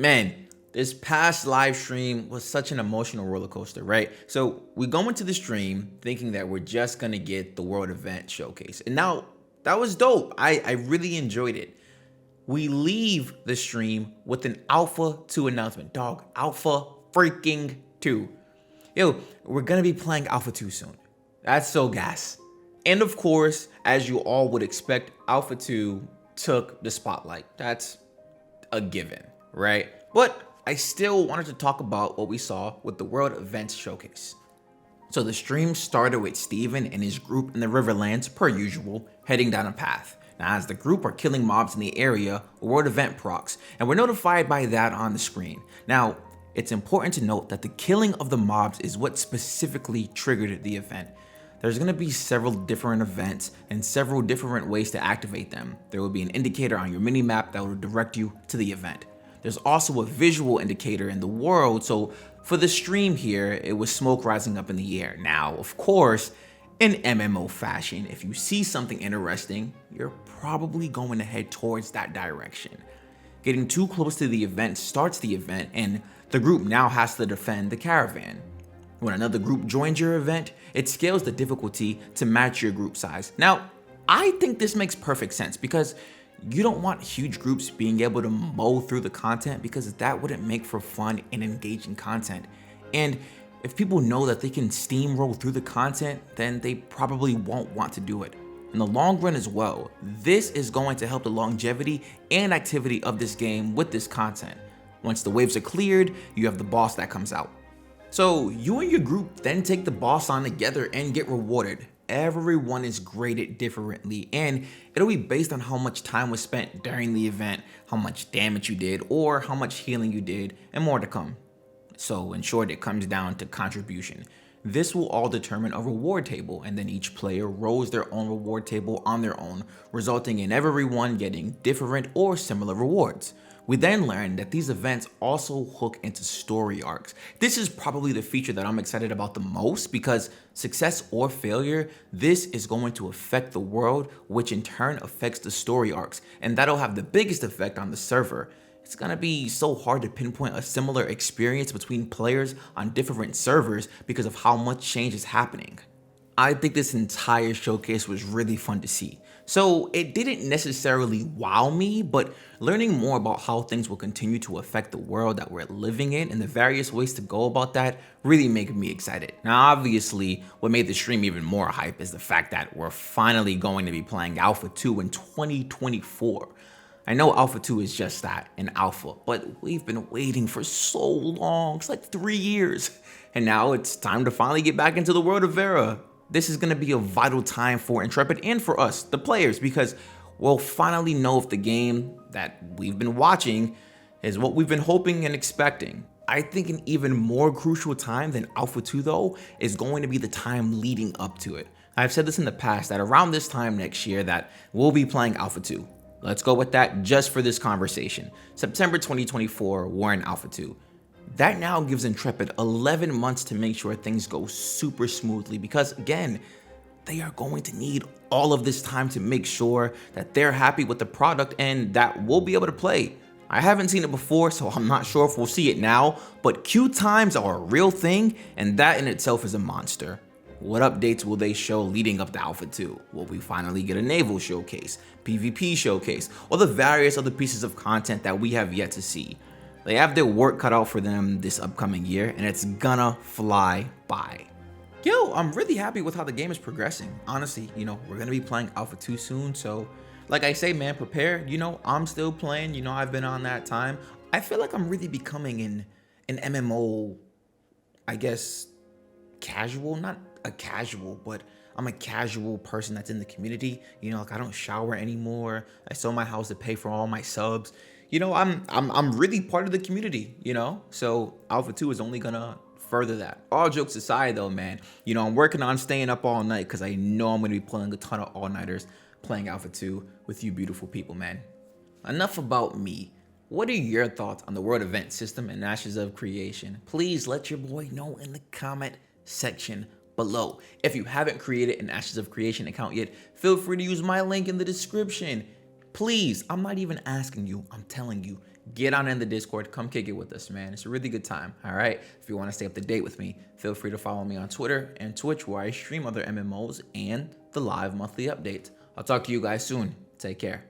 Man, this past live stream was such an emotional roller coaster, right? So we go into the stream thinking that we're just gonna get the world event showcase. And now that was dope. I really enjoyed it. We leave the stream with an Alpha 2 announcement. Dog, Alpha freaking 2. Yo, we're gonna be playing Alpha 2 soon. That's so gas. And of course, as you all would expect, Alpha 2 took the spotlight. That's a given, right? But I still wanted to talk about what we saw with the World Events Showcase. So the stream started with Steven and his group in the Riverlands, per usual, heading down a path. Now as the group are killing mobs in the area, a world event procs, and we're notified by that on the screen. Now, it's important to note that the killing of the mobs is what specifically triggered the event. There's going to be several different events and several different ways to activate them. There will be an indicator on your minimap that will direct you to the event. There's also a visual indicator in the world, so for the stream here, it was smoke rising up in the air. Now, of course, in MMO fashion, if you see something interesting, you're probably going to head towards that direction. Getting too close to the event starts the event, and the group now has to defend the caravan. When another group joins your event, it scales the difficulty to match your group size. Now, I think this makes perfect sense because you don't want huge groups being able to mow through the content because that wouldn't make for fun and engaging content. And if people know that they can steamroll through the content, then they probably won't want to do it. In the long run as well, this is going to help the longevity and activity of this game with this content. Once the waves are cleared, you have the boss that comes out. So you and your group then take the boss on together and get rewarded. Everyone is graded differently, and it'll be based on how much time was spent during the event, how much damage you did, or how much healing you did, and more to come. So in short, it comes down to contribution. This will all determine a reward table, and then each player rolls their own reward table on their own, resulting in everyone getting different or similar rewards. We then learn that these events also hook into story arcs. This is probably the feature that I'm excited about the most because success or failure, this is going to affect the world, which in turn affects the story arcs, and that'll have the biggest effect on the server. It's gonna be so hard to pinpoint a similar experience between players on different servers because of how much change is happening. I think this entire showcase was really fun to see. So it didn't necessarily wow me, but learning more about how things will continue to affect the world that we're living in and the various ways to go about that really make me excited. Now obviously, what made the stream even more hype is the fact that we're finally going to be playing Alpha 2 in 2024. I know Alpha 2 is just that, an alpha, but we've been waiting for so long, it's like 3 years. And now it's time to finally get back into the world of Verra. This is gonna be a vital time for Intrepid and for us, the players, because we'll finally know if the game that we've been watching is what we've been hoping and expecting. I think an even more crucial time than Alpha 2 though is going to be the time leading up to it. I've said this in the past that around this time next year that we'll be playing Alpha 2. Let's go with that just for this conversation. September 2024, we're in Alpha 2. That now gives Intrepid 11 months to make sure things go super smoothly because again, they are going to need all of this time to make sure that they're happy with the product and that we'll be able to play. I haven't seen it before, so I'm not sure if we'll see it now, but queue times are a real thing and that in itself is a monster. What updates will they show leading up to Alpha 2? Will we finally get a naval showcase, PvP showcase, or the various other pieces of content that we have yet to see? They have their work cut out for them this upcoming year, and it's gonna fly by. Yo, I'm really happy with how the game is progressing. Honestly, we're gonna be playing Alpha 2 soon, so like I say, man, prepare. I'm still playing, I've been on that time. I feel like I'm really becoming an MMO, I guess, casual, not a casual, but I'm a casual person that's in the community. Like I don't shower anymore. I sold my house to pay for all my subs. I'm really part of the community, So Alpha 2 is only gonna further that. All jokes aside though, man, I'm working on staying up all night because I know I'm gonna be playing a ton of all-nighters playing Alpha 2 with you beautiful people, man. Enough about me. What are your thoughts on the world event system and Ashes of Creation? Please let your boy know in the comment section below. If you haven't created an Ashes of Creation account yet, feel free to use my link in the description. Please, I'm not even asking you, I'm telling you, get on in the Discord, come kick it with us, man. It's a really good time. All right. If you want to stay up to date with me, feel free to follow me on Twitter and Twitch, where I stream other MMOs and the live monthly updates. I'll talk to you guys soon. Take care.